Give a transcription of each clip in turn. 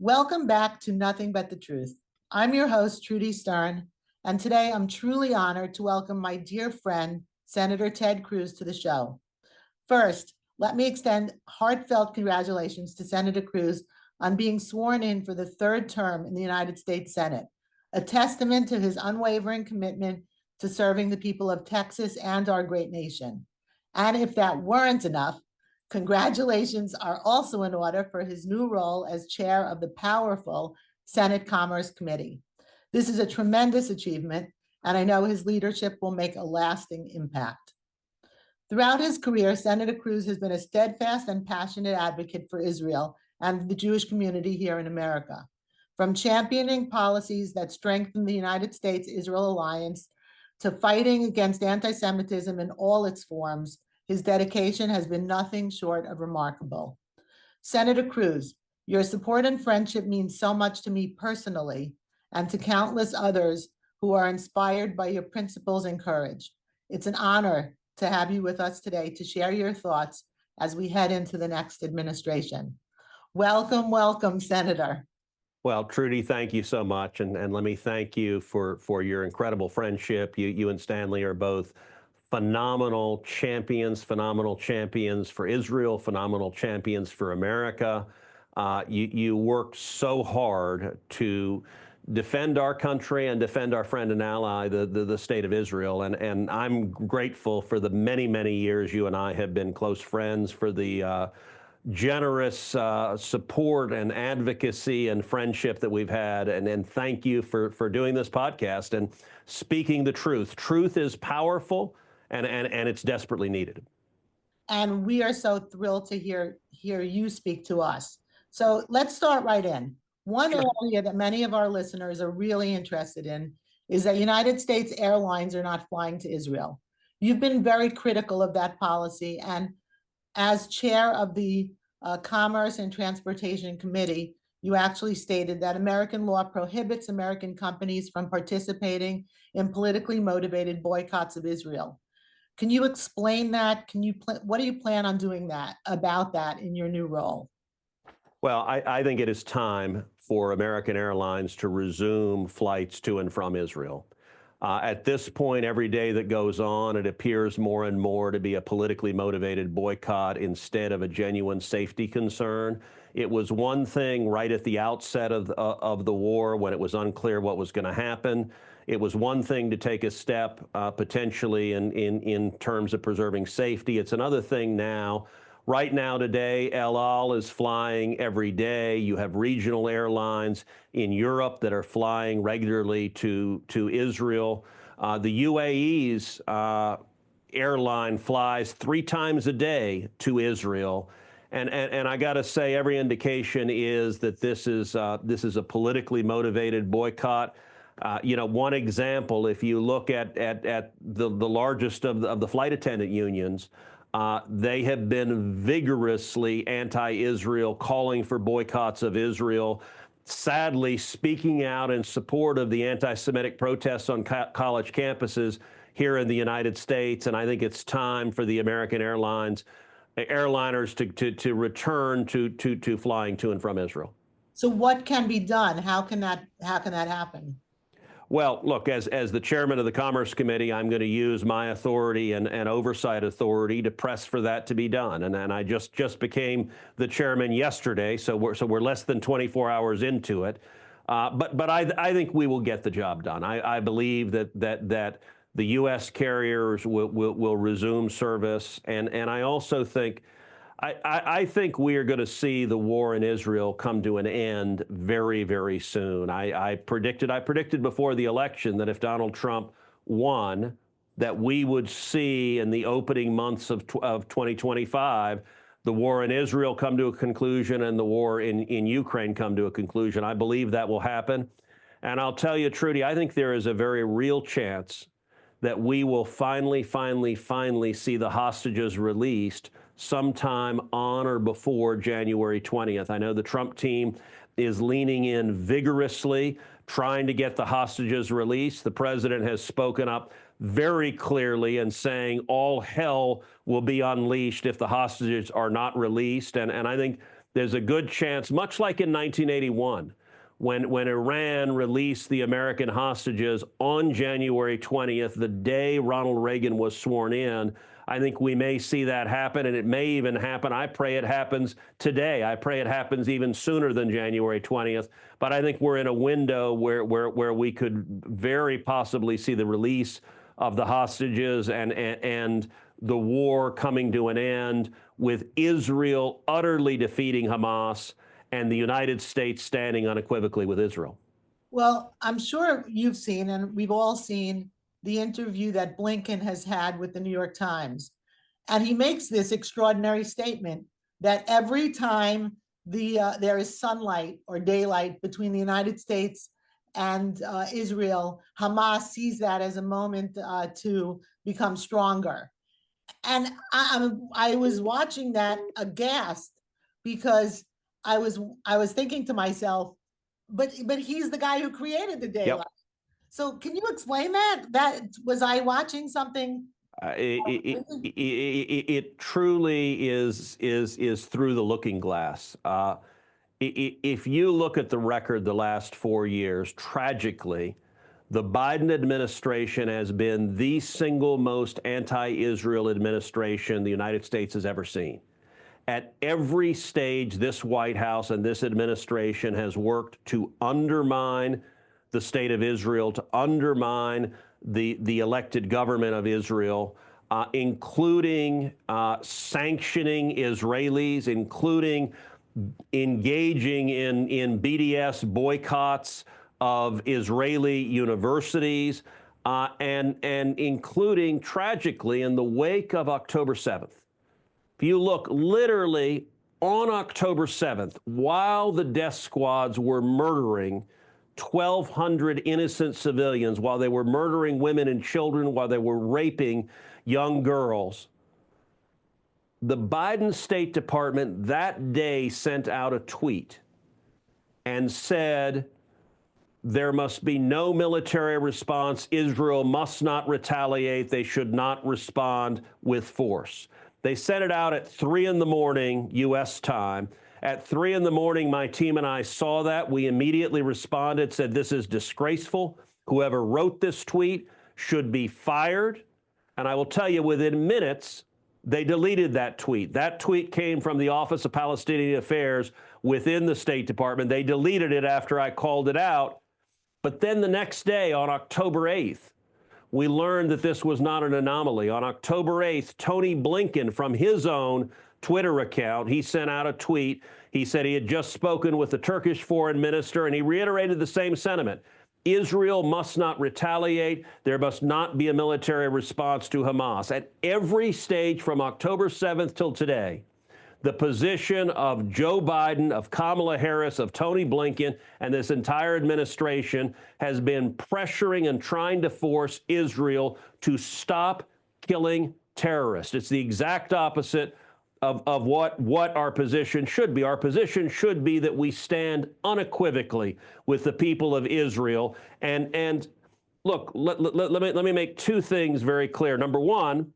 Welcome back to Nothing But the Truth. I'm your host, Trudy Stern, and today I'm truly honored to welcome my dear friend, Senator Ted Cruz, to the show. First, let me extend heartfelt congratulations to Senator Cruz on being sworn in for the third term in the United States Senate, a testament to his unwavering commitment to serving the people of Texas and our great nation. And if that weren't enough, congratulations are also in order for his new role as chair of the powerful Senate Commerce Committee. This is a tremendous achievement, and I know his leadership will make a lasting impact. Throughout his career, Senator Cruz has been a steadfast and passionate advocate for Israel and the Jewish community here in America. From championing policies that strengthen the United States-Israel alliance to fighting against anti-Semitism in all its forms, his dedication has been nothing short of remarkable. Senator Cruz, your support and friendship means so much to me personally and to countless others who are inspired by your principles and courage. It's an honor to have you with us today to share your thoughts as we head into the next administration. Welcome, welcome, Senator. Well, Trudy, thank you so much. And let me thank you for your incredible friendship. You and Stanley are both phenomenal champions for Israel, phenomenal champions for America. You worked so hard to defend our country and defend our friend and ally, the state of Israel. And I'm grateful for the many, many years you and I have been close friends, for the generous support and advocacy and friendship that we've had. And thank you for doing this podcast and speaking the truth. Truth is powerful, and it's desperately needed. And we are so thrilled to hear you speak to us. So let's start right in. One area that many of our listeners are really interested in is that United States airlines are not flying to Israel. You've been very critical of that policy, and as chair of the Commerce and Transportation Committee, you actually stated that American law prohibits American companies from participating in politically motivated boycotts of Israel. Can you explain that? What do you plan on doing about that in your new role? Well, I think it is time for American Airlines to resume flights to and from Israel. At this point, every day that goes on, it appears more and more to be a politically motivated boycott instead of a genuine safety concern. It was one thing right at the outset of the war when it was unclear what was going to happen. It was one thing to take a step potentially in terms of preserving safety. It's another thing now. Right now, today, El Al is flying every day. You have regional airlines in Europe that are flying regularly to Israel. The UAE's airline flies 3 times a day to Israel. And I got to say, every indication is that this is a politically motivated boycott. One example, if you look at the largest of the flight attendant unions, they have been vigorously anti-Israel, calling for boycotts of Israel, sadly speaking out in support of the anti-Semitic protests on college campuses here in the United States. And I think it's time for the American airliners to return to flying to and from Israel. So what can be done? How can that happen? Well, look, as the chairman of the Commerce Committee, I'm going to use my authority and oversight authority to press for that to be done. And I just became the chairman yesterday, so we're less than 24 hours into it. But I think we will get the job done. I believe that the U.S. carriers will resume service, and I also think. I think we are going to see the war in Israel come to an end very, very soon. I predicted before the election that if Donald Trump won, that we would see in the opening months of 2025, the war in Israel come to a conclusion and the war in Ukraine come to a conclusion. I believe that will happen. And I'll tell you, Trudy, I think there is a very real chance that we will finally see the hostages released sometime on or before January 20th. I know the Trump team is leaning in vigorously, trying to get the hostages released. The president has spoken up very clearly and saying all hell will be unleashed if the hostages are not released. And I think there's a good chance, much like in 1981, when Iran released the American hostages on January 20th, the day Ronald Reagan was sworn in. I think we may see that happen, and it may even happen. I pray it happens today. I pray it happens even sooner than January 20th. But I think we're in a window where we could very possibly see the release of the hostages and the war coming to an end, with Israel utterly defeating Hamas and the United States standing unequivocally with Israel. Well, I'm sure you've seen, and we've all seen, the interview that Blinken has had with the New York Times. And he makes this extraordinary statement that every time there is sunlight or daylight between the United States and Israel, Hamas sees that as a moment to become stronger. And I was watching that aghast, because I was thinking to myself, but he's the guy who created the daylight. Yep. So can you explain that? That was I watching something? It truly is through the looking glass. If you look at the record the last 4 years, tragically, the Biden administration has been the single most anti-Israel administration the United States has ever seen. At every stage, this White House and this administration has worked to undermine the state of Israel, to undermine the elected government of Israel, including sanctioning Israelis, including engaging in BDS boycotts of Israeli universities, and including, tragically, in the wake of October 7th. If you look literally on October 7th, while the death squads were murdering 1,200 innocent civilians, while they were murdering women and children, while they were raping young girls, the Biden State Department that day sent out a tweet and said, there must be no military response. Israel must not retaliate. They should not respond with force. They sent it out at 3 in the morning, U.S. time. At 3 in the morning, my team and I saw that. We immediately responded, said, this is disgraceful. Whoever wrote this tweet should be fired. And I will tell you, within minutes, they deleted that tweet. That tweet came from the Office of Palestinian Affairs within the State Department. They deleted it after I called it out. But then the next day, on October 8th, we learned that this was not an anomaly. On October 8th, Tony Blinken, from his own Twitter account, he sent out a tweet. He said he had just spoken with the Turkish foreign minister, and he reiterated the same sentiment. Israel must not retaliate. There must not be a military response to Hamas. At every stage from October 7th till today, the position of Joe Biden, of Kamala Harris, of Tony Blinken, and this entire administration has been pressuring and trying to force Israel to stop killing terrorists. It's the exact opposite of what our position should be. Our position should be that we stand unequivocally with the people of Israel. And look, let me make two things very clear. Number one,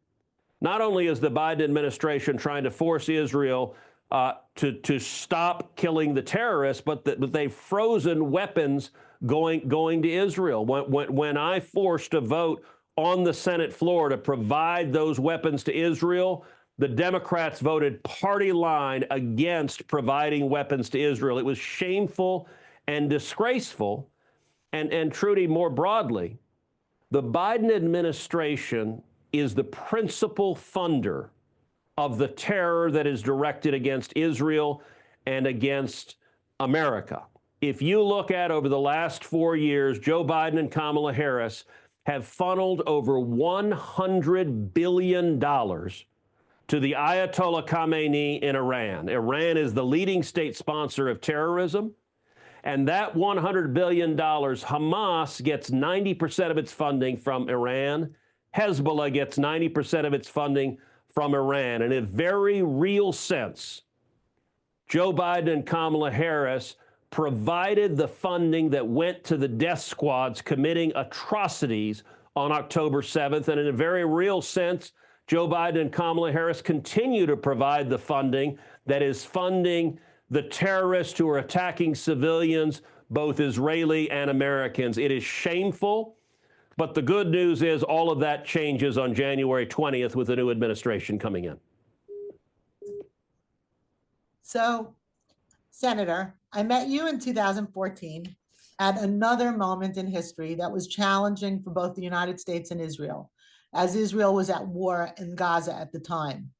not only is the Biden administration trying to force Israel to stop killing the terrorists, but they've frozen weapons going to Israel. When I forced a vote on the Senate floor to provide those weapons to Israel, the Democrats voted party line against providing weapons to Israel. It was shameful and disgraceful. And Trudy, more broadly, the Biden administration is the principal funder of the terror that is directed against Israel and against America. If you look at over the last 4 years, Joe Biden and Kamala Harris have funneled over $100 billion to the Ayatollah Khamenei in Iran. Iran is the leading state sponsor of terrorism. And that $100 billion, Hamas gets 90% of its funding from Iran. Hezbollah gets 90% of its funding from Iran. In a very real sense, Joe Biden and Kamala Harris provided the funding that went to the death squads committing atrocities on October 7th. And in a very real sense, Joe Biden and Kamala Harris continue to provide the funding that is funding the terrorists who are attacking civilians, both Israeli and Americans. It is shameful, but the good news is all of that changes on January 20th with the new administration coming in. So, Senator, I met you in 2014 at another moment in history that was challenging for both the United States and Israel, as Israel was at war in Gaza at the time.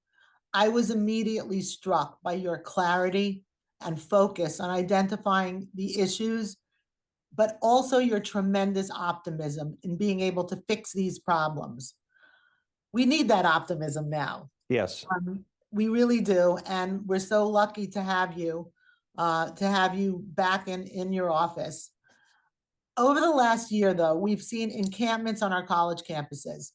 I was immediately struck by your clarity and focus on identifying the issues, but also your tremendous optimism in being able to fix these problems. We need that optimism now. Yes. We really do, and we're so lucky to have you back in your office. Over the last year, though, we've seen encampments on our college campuses,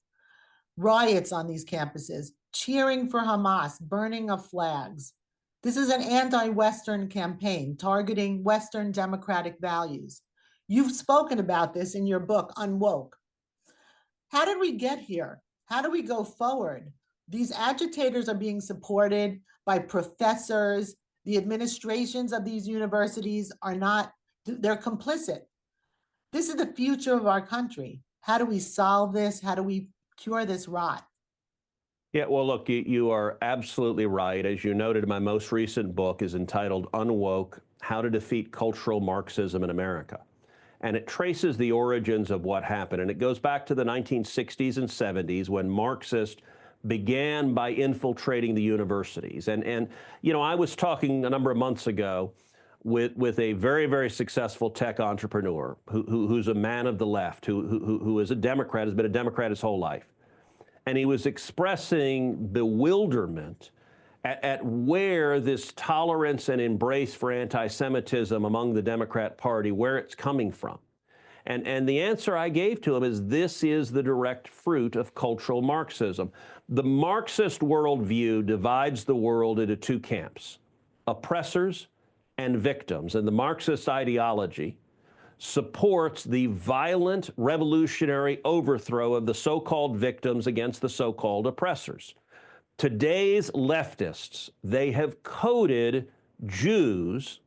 riots on these campuses, cheering for Hamas, burning of flags. This is an anti-Western campaign targeting Western democratic values. You've spoken about this in your book, Unwoke. How did we get here? How do we go forward? These agitators are being supported by professors. The administrations of these universities are not, they're complicit. This is the future of our country. How do we solve this? How do we cure this rot? Yeah, well, look, you are absolutely right. As you noted, my most recent book is entitled Unwoke: How to Defeat Cultural Marxism in America. And it traces the origins of what happened. And it goes back to the 1960s and 70s when Marxists began by infiltrating the universities. And you know, I was talking a number of months ago with a very, very successful tech entrepreneur who's a man of the left, who is a Democrat, has been a Democrat his whole life. And he was expressing bewilderment at where this tolerance and embrace for anti-Semitism among the Democrat Party, where it's coming from. And the answer I gave to him is this is the direct fruit of cultural Marxism. The Marxist worldview divides the world into two camps, oppressors and victims. And the Marxist ideology supports the violent revolutionary overthrow of the so-called victims against the so-called oppressors. Today's leftists, they have coded Jews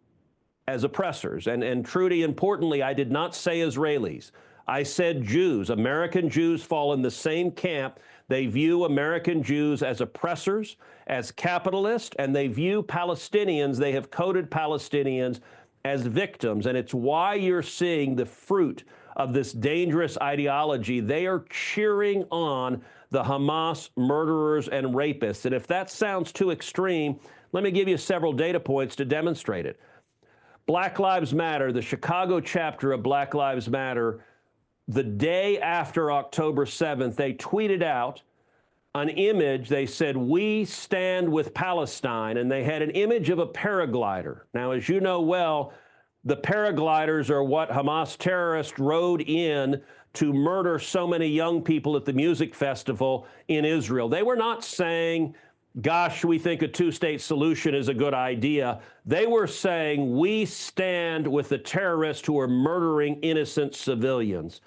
as oppressors. And Trudy, importantly, I did not say Israelis. I said Jews. American Jews fall in the same camp. They view American Jews as oppressors, as capitalists, and they view Palestinians, they have coded Palestinians as victims. And it's why you're seeing the fruit of this dangerous ideology. They are cheering on the Hamas murderers and rapists. And if that sounds too extreme, let me give you several data points to demonstrate it. Black Lives Matter, the Chicago chapter of Black Lives Matter, the day after October 7th, they tweeted out an image. They said, "We stand with Palestine," and they had an image of a paraglider. Now, as you know well, the paragliders are what Hamas terrorists rode in to murder so many young people at the music festival in Israel. They were not saying, gosh, we think a two-state solution is a good idea. They were saying, we stand with the terrorists who are murdering innocent civilians.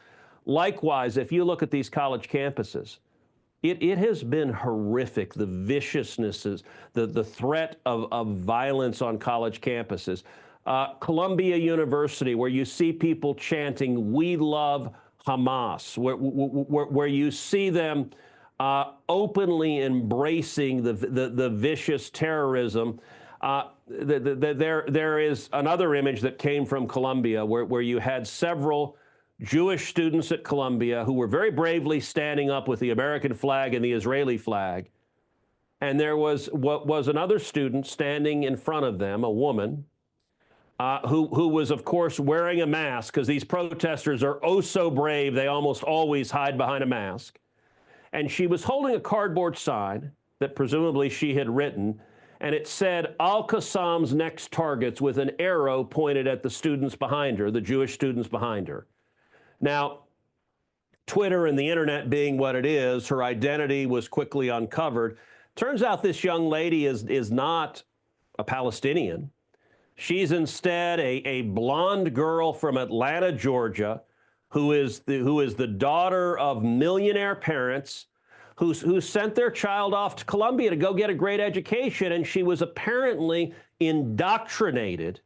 Likewise, if you look at these college campuses, it has been horrific, the viciousnesses, the threat of violence on college campuses. Columbia University, where you see people chanting, "We love Hamas," where you see them openly embracing the vicious terrorism. There is another image that came from Columbia where you had several Jewish students at Columbia who were very bravely standing up with the American flag and the Israeli flag. And there was another student standing in front of them, a woman, who was, of course, wearing a mask, because these protesters are oh so brave, they almost always hide behind a mask. And she was holding a cardboard sign that presumably she had written, and it said, "Al-Qassam's next targets," with an arrow pointed at the students behind her, the Jewish students behind her. Now, Twitter and the internet being what it is, her identity was quickly uncovered. Turns out this young lady is not a Palestinian. She's instead a blonde girl from Atlanta, Georgia, who is the daughter of millionaire parents, who sent their child off to Columbia to go get a great education, and she was apparently indoctrinated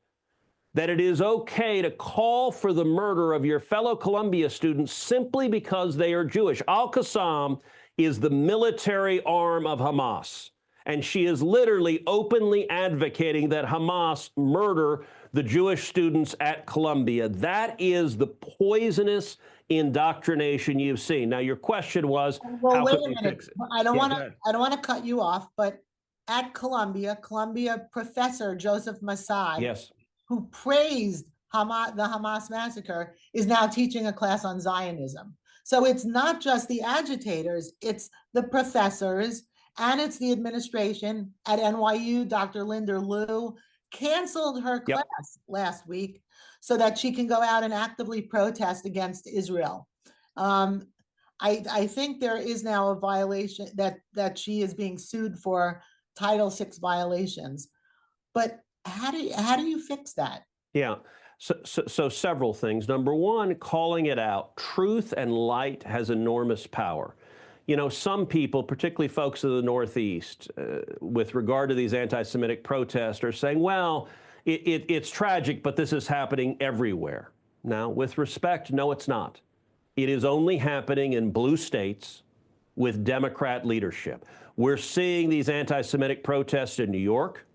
that it is okay to call for the murder of your fellow Columbia students simply because they are Jewish. Al-Qassam is the military arm of Hamas, and she is literally openly advocating that Hamas murder the Jewish students at Columbia. That is the poisonous indoctrination you've seen. Now, your question was, Well, how wait can a we minute. fix it? I don't Yeah, want go to. ahead. I don't want to cut you off, but at Columbia professor Joseph Masai, Yes. who praised the Hamas massacre, is now teaching a class on Zionism. So it's not just the agitators; it's the professors and it's the administration at NYU. Dr. Linda Liu canceled her Yep. class last week so that she can go out and actively protest against Israel. I think there is now a violation that she is being sued for Title VI violations. But how do you fix that? Yeah. So several things. Number one, calling it out. Truth and light has enormous power. You know, some people, particularly folks in the Northeast, with regard to these anti-Semitic protests, are saying, well, it's tragic, but this is happening everywhere. Now, with respect, no, it's not. It is only happening in blue states with Democrat leadership. We're seeing these anti-Semitic protests in New York.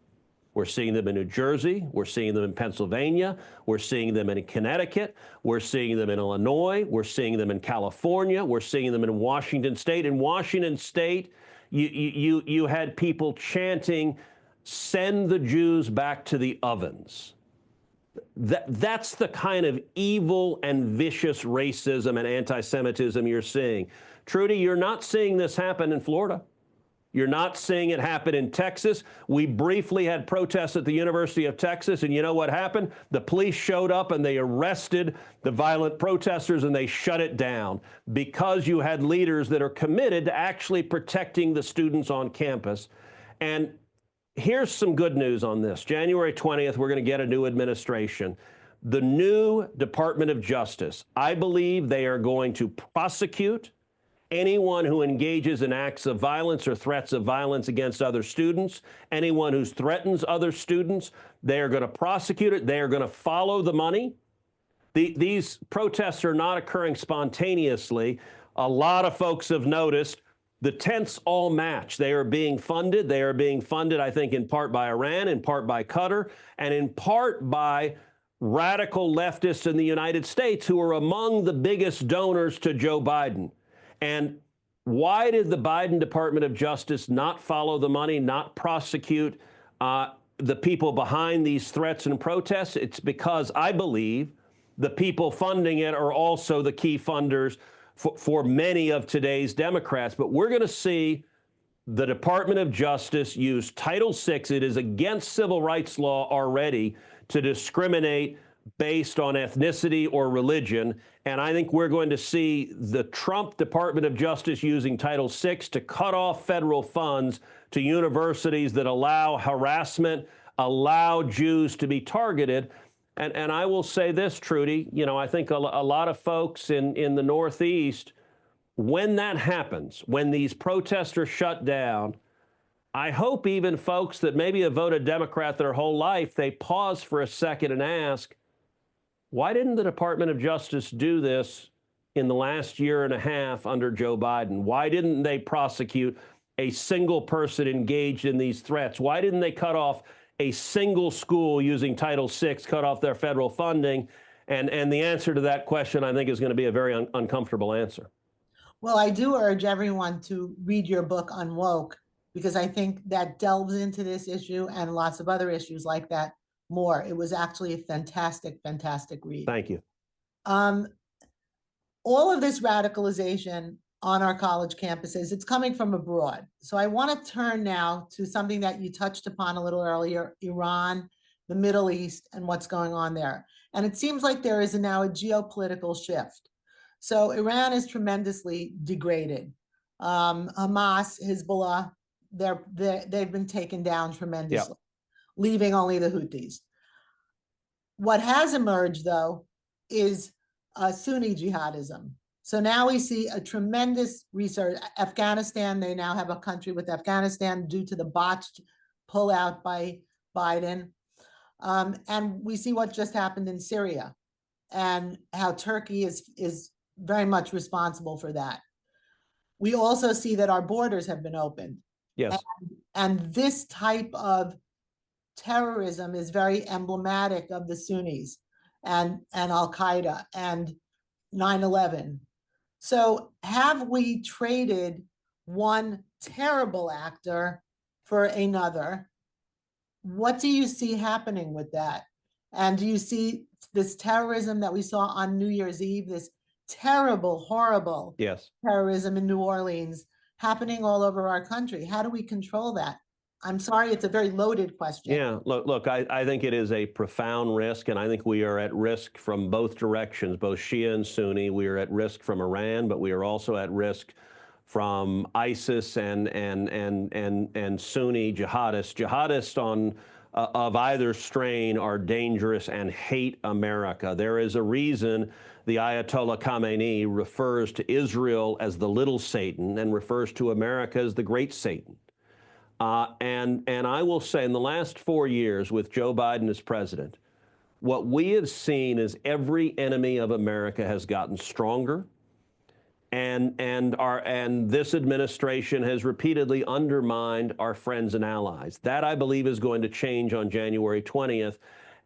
We're seeing them in New Jersey. We're seeing them in Pennsylvania. We're seeing them in Connecticut. We're seeing them in Illinois. We're seeing them in California. We're seeing them in Washington State. In Washington State, you had people chanting, "Send the Jews back to the ovens." That's the kind of evil and vicious racism and anti-Semitism you're seeing. Trudy, you're not seeing this happen in Florida. You're not seeing it happen in Texas. We briefly had protests at the University of Texas, and you know what happened? The police showed up and they arrested the violent protesters and they shut it down because you had leaders that are committed to actually protecting the students on campus. And here's some good news on this. January 20th, we're going to get a new administration. The new Department of Justice, I believe they are going to prosecute anyone who engages in acts of violence or threats of violence against other students, anyone who threatens other students. They are going to prosecute it. They are going to follow the money. These protests are not occurring spontaneously. A lot of folks have noticed the tents all match. They are being funded. They are being funded, I think, in part by Iran, in part by Qatar, and in part by radical leftists in the United States who are among the biggest donors to Joe Biden. And why did the Biden Department of Justice not follow the money, not prosecute the people behind these threats and protests? It's because I believe the people funding it are also the key funders for many of today's Democrats. But we're going to see the Department of Justice use Title VI. It is against civil rights law already to discriminate based on ethnicity or religion. And I think we're going to see the Trump Department of Justice using Title VI to cut off federal funds to universities that allow harassment, allow Jews to be targeted. And I will say this, Trudy, you know, I think a lot of folks in the Northeast, when that happens, when these protests are shut down, I hope even folks that maybe have voted Democrat their whole life, they pause for a second and ask, why didn't the Department of Justice do this in the last year and a half under Joe Biden? Why didn't they prosecute a single person engaged in these threats? Why didn't they cut off a single school using Title VI, cut off their federal funding? And the answer to that question, I think, is going to be a very uncomfortable answer. Well, I do urge everyone to read your book Unwoke, because I think that delves into this issue and lots of other issues like that more. It was actually a fantastic, fantastic read. Thank you. All of this radicalization on our college campuses, it's coming from abroad. So I want to turn now to something that you touched upon a little earlier, Iran, the Middle East, and what's going on there. And it seems like there is now a geopolitical shift. So Iran is tremendously degraded. Hamas, Hezbollah, they've been taken down tremendously, leaving only the Houthis. What has emerged, though, is Sunni jihadism. So now we see a tremendous research. Afghanistan, they now have a country with Afghanistan due to the botched pullout by Biden. And we see what just happened in Syria and how Turkey is very much responsible for that. We also see that our borders have been opened. Yes. And this type of terrorism is very emblematic of the Sunnis and Al-Qaeda and 9/11. So have we traded one terrible actor for another? What do you see happening with that? And do you see this terrorism that we saw on New Year's Eve, this terrible, horrible Yes. terrorism in New Orleans happening all over our country? How do we control that? I'm sorry, it's a very loaded question. Yeah, look, I think it is a profound risk, and I think we are at risk from both directions, both Shia and Sunni. We are at risk from Iran, but we are also at risk from ISIS and Sunni jihadists. Jihadists of either strain are dangerous and hate America. There is a reason the Ayatollah Khamenei refers to Israel as the little Satan and refers to America as the great Satan. And I will say in the last 4 years with Joe Biden as president, what we have seen is every enemy of America has gotten stronger. And this administration has repeatedly undermined our friends and allies. That, I believe, is going to change on January 20th.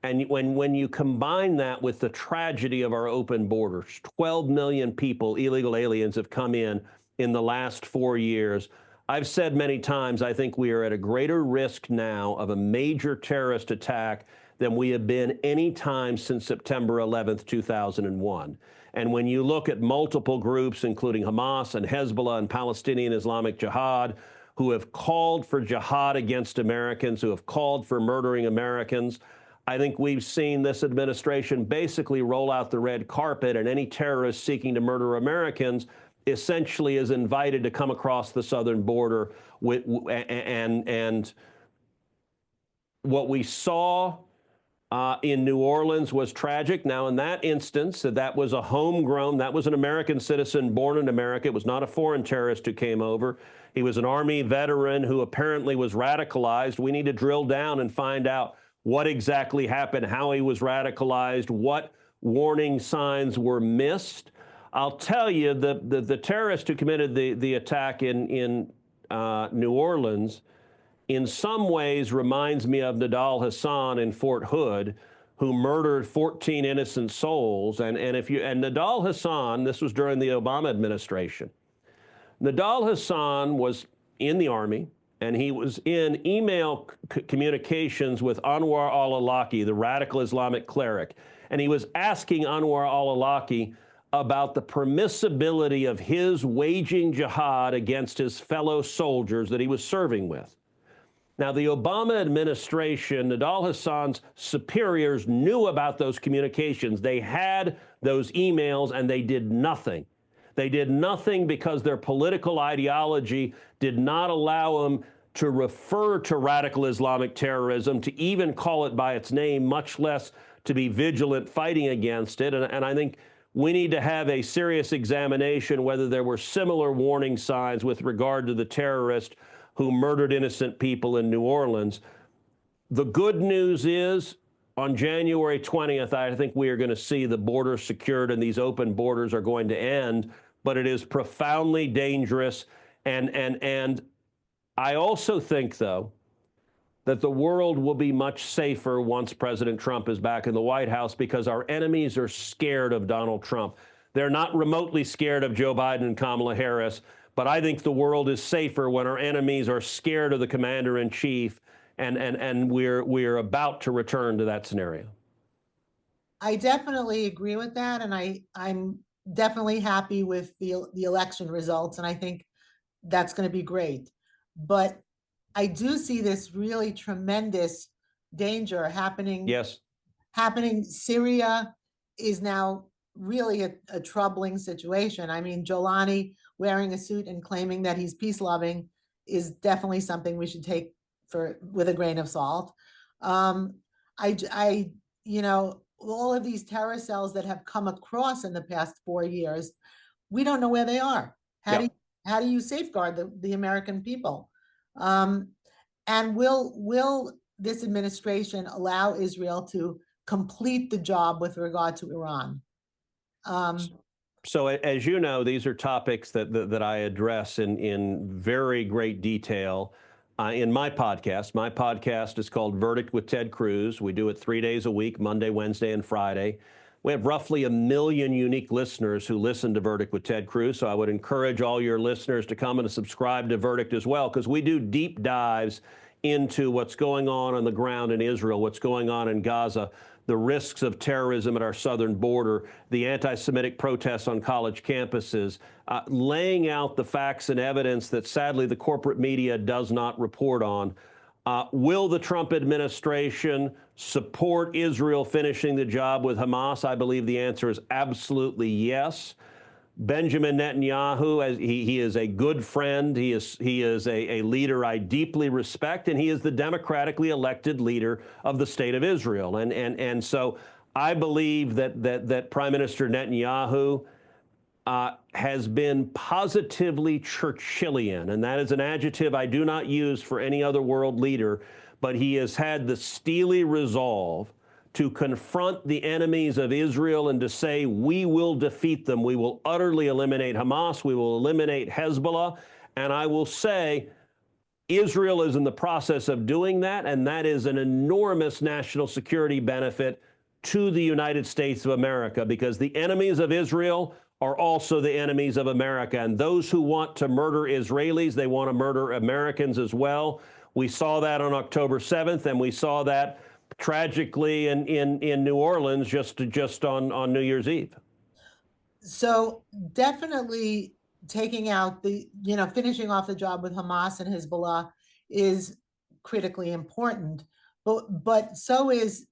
And when you combine that with the tragedy of our open borders, 12 million people, illegal aliens, have come in the last 4 years. I've said many times, I think we are at a greater risk now of a major terrorist attack than we have been any time since September 11th, 2001. And when you look at multiple groups, including Hamas and Hezbollah and Palestinian Islamic Jihad, who have called for jihad against Americans, who have called for murdering Americans, I think we've seen this administration basically roll out the red carpet, and any terrorist seeking to murder Americans essentially is invited to come across the southern border and what we saw in New Orleans was tragic. Now, in that instance, that was a homegrown, that was an American citizen born in America. It was not a foreign terrorist who came over. He was an Army veteran who apparently was radicalized. We need to drill down and find out what exactly happened, how he was radicalized, what warning signs were missed. I'll tell you, the terrorist who committed the attack in New Orleans in some ways reminds me of Nidal Hasan in Fort Hood, who murdered 14 innocent souls. And Nidal Hasan, this was during the Obama administration. Nidal Hasan was in the Army, and he was in email communications with Anwar al-Awlaki, the radical Islamic cleric. And he was asking Anwar al-Awlaki about the permissibility of his waging jihad against his fellow soldiers that he was serving with. Now, the Obama administration, Nidal Hasan's superiors knew about those communications. They had those emails, and they did nothing. They did nothing because their political ideology did not allow them to refer to radical Islamic terrorism, to even call it by its name, much less to be vigilant fighting against it. And I think we need to have a serious examination whether there were similar warning signs with regard to the terrorist who murdered innocent people in New Orleans. The good news is, on January 20th, I think we are going to see the border secured and these open borders are going to end, but it is profoundly dangerous. And I also think, though, that the world will be much safer once President Trump is back in the White House, because our enemies are scared of Donald Trump. They're not remotely scared of Joe Biden and Kamala Harris, but I think the world is safer when our enemies are scared of the commander-in-chief, and we're about to return to that scenario. I definitely agree with that, and I'm definitely happy with the election results, and I think that's going to be great. But I do see this really tremendous danger happening. Yes. Happening. Syria is now really a troubling situation. I mean, Jolani wearing a suit and claiming that he's peace-loving is definitely something we should take with a grain of salt. You know, all of these terror cells that have come across in the past 4 years we don't know where they are. Yeah. How do you safeguard the American people? Um, and will this administration allow Israel to complete the job with regard to Iran? Um, So as you know, these are topics that I address in very great detail in my podcast. My podcast is called Verdict with Ted Cruz. We do it 3 days a week, Monday, Wednesday, and Friday. We have roughly 1 million unique listeners who listen to Verdict with Ted Cruz. So I would encourage all your listeners to come and subscribe to Verdict as well, because we do deep dives into what's going on the ground in Israel, what's going on in Gaza, the risks of terrorism at our southern border, the anti-Semitic protests on college campuses, laying out the facts and evidence that sadly the corporate media does not report on. Will the Trump administration support Israel finishing the job with Hamas? I believe the answer is absolutely yes. Benjamin Netanyahu, as he is a good friend. He is a leader I deeply respect, and he is the democratically elected leader of the state of Israel. And so I believe that Prime Minister Netanyahu has been positively Churchillian, and that is an adjective I do not use for any other world leader, but he has had the steely resolve to confront the enemies of Israel and to say, we will defeat them. We will utterly eliminate Hamas. We will eliminate Hezbollah. And I will say, Israel is in the process of doing that, and that is an enormous national security benefit to the United States of America, because the enemies of Israel are also the enemies of America. And those who want to murder Israelis, they want to murder Americans as well. We saw that on October 7th, and we saw that tragically in New Orleans just on New Year's Eve. So definitely taking out finishing off the job with Hamas and Hezbollah is critically important, but so is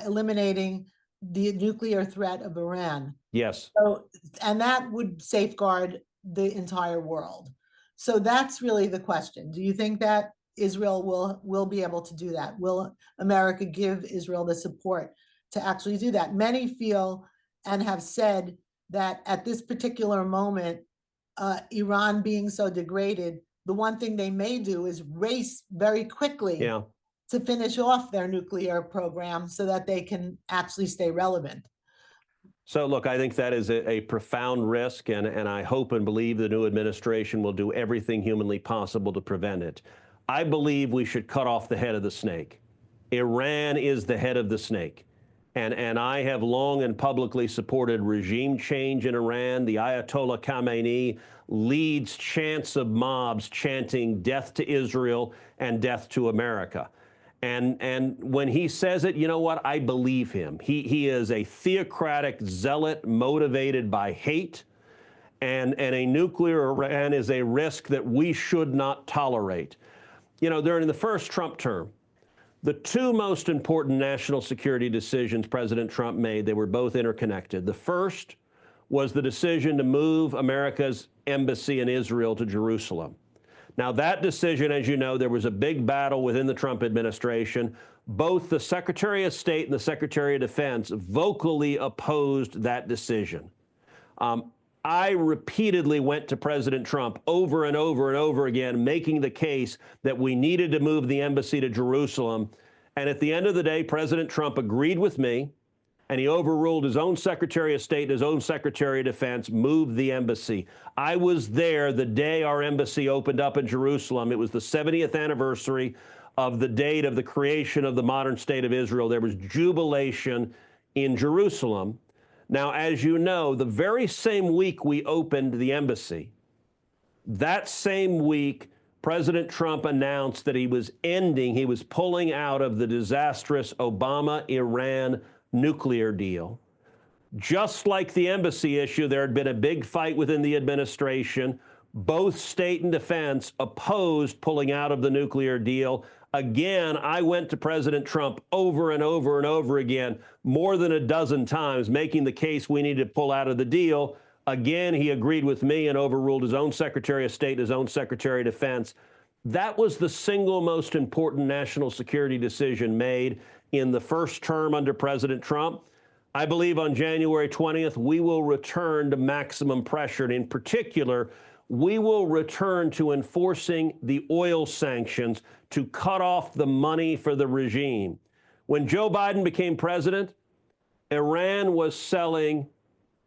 eliminating the nuclear threat of Iran. Yes. So, and that would safeguard the entire world. So that's really the question. Do you think that Israel will be able to do that? Will America give Israel the support to actually do that? Many feel and have said that at this particular moment, Iran being so degraded, the one thing they may do is race very quickly to finish off their nuclear program so that they can actually stay relevant. So look, I think that is a profound risk, and I hope and believe the new administration will do everything humanly possible to prevent it. I believe we should cut off the head of the snake. Iran is the head of the snake. And I have long and publicly supported regime change in Iran. The Ayatollah Khamenei leads chants of mobs chanting death to Israel and death to America. And when he says it, you know what? I believe him. He is a theocratic zealot motivated by hate, and a nuclear Iran is a risk that we should not tolerate. You know, during the first Trump term, the two most important national security decisions President Trump made, they were both interconnected. The first was the decision to move America's embassy in Israel to Jerusalem. Now, that decision, as you know, there was a big battle within the Trump administration. Both the Secretary of State and the Secretary of Defense vocally opposed that decision. I repeatedly went to President Trump over and over and over again, making the case that we needed to move the embassy to Jerusalem. And at the end of the day, President Trump agreed with me, and he overruled his own Secretary of State and his own Secretary of Defense, moved the embassy. I was there the day our embassy opened up in Jerusalem. It was the 70th anniversary of the date of the creation of the modern state of Israel. There was jubilation in Jerusalem. Now, as you know, the very same week we opened the embassy, that same week, President Trump announced that he was pulling out of the disastrous Obama-Iran nuclear deal. Just like the embassy issue, there had been a big fight within the administration. Both state and defense opposed pulling out of the nuclear deal. Again, I went to President Trump over and over and over again, more than a dozen times, making the case we needed to pull out of the deal. Again, he agreed with me and overruled his own Secretary of State, his own Secretary of Defense. That was the single most important national security decision made in the first term under President Trump. I believe on January 20th, we will return to maximum pressure. And in particular, we will return to enforcing the oil sanctions to cut off the money for the regime. When Joe Biden became president, Iran was selling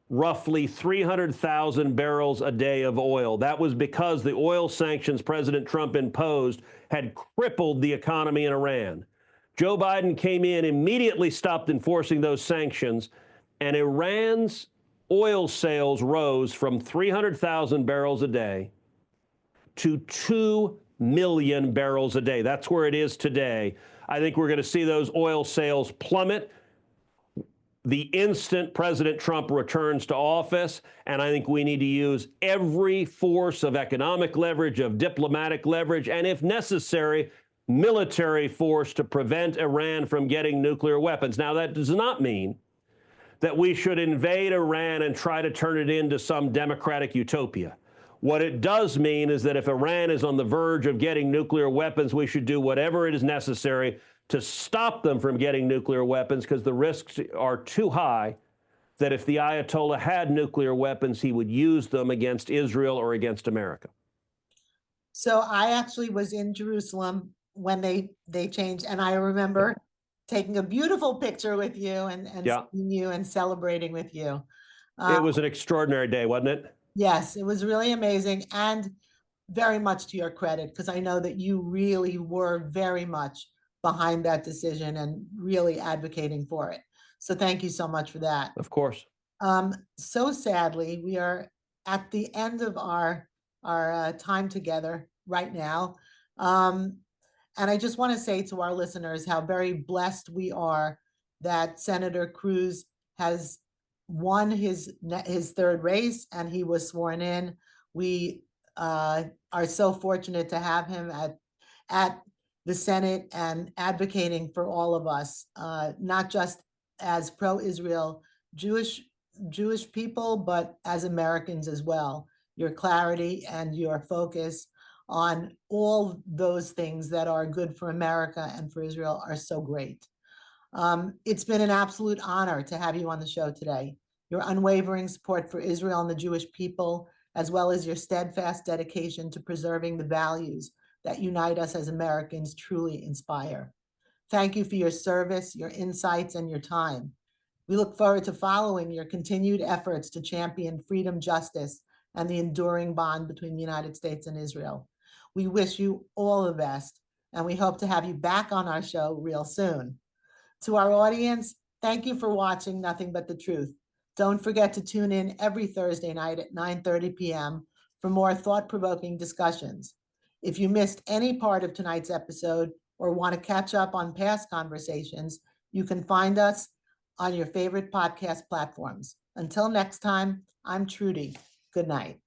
roughly 300,000 barrels a day of oil. That was because the oil sanctions President Trump imposed had crippled the economy in Iran. Joe Biden came in, immediately stopped enforcing those sanctions, and Iran's oil sales rose from 300,000 barrels a day to 2 million barrels a day. That's where it is today. I think we're going to see those oil sales plummet the instant President Trump returns to office, and I think we need to use every force of economic leverage, of diplomatic leverage, and if necessary, military force to prevent Iran from getting nuclear weapons. Now, that does not mean that we should invade Iran and try to turn it into some democratic utopia. What it does mean is that if Iran is on the verge of getting nuclear weapons, we should do whatever it is necessary to stop them from getting nuclear weapons, because the risks are too high that if the Ayatollah had nuclear weapons, he would use them against Israel or against America. So I actually was in Jerusalem when they changed, and I remember taking a beautiful picture with you and seeing you and celebrating with you. It was an extraordinary day, wasn't it? Yes, it was really amazing, and very much to your credit, because I know that you really were very much behind that decision and really advocating for it. So thank you so much for that. Of course. So sadly, we are at the end of our time together right now. And I just want to say to our listeners how very blessed we are that Senator Cruz has won his third race and he was sworn in. We are so fortunate to have him at the Senate and advocating for all of us, not just as pro-Israel Jewish people, but as Americans as well. Your clarity and your focus on all those things that are good for America and for Israel are so great. It's been an absolute honor to have you on the show today. Your unwavering support for Israel and the Jewish people, as well as your steadfast dedication to preserving the values that unite us as Americans, truly inspire. Thank you for your service, your insights, and your time. We look forward to following your continued efforts to champion freedom, justice, and the enduring bond between the United States and Israel. We wish you all the best, and we hope to have you back on our show real soon. To our audience, thank you for watching Nothing But the Truth. Don't forget to tune in every Thursday night at 9:30 p.m. for more thought-provoking discussions. If you missed any part of tonight's episode or want to catch up on past conversations, you can find us on your favorite podcast platforms. Until next time, I'm Trudy. Good night.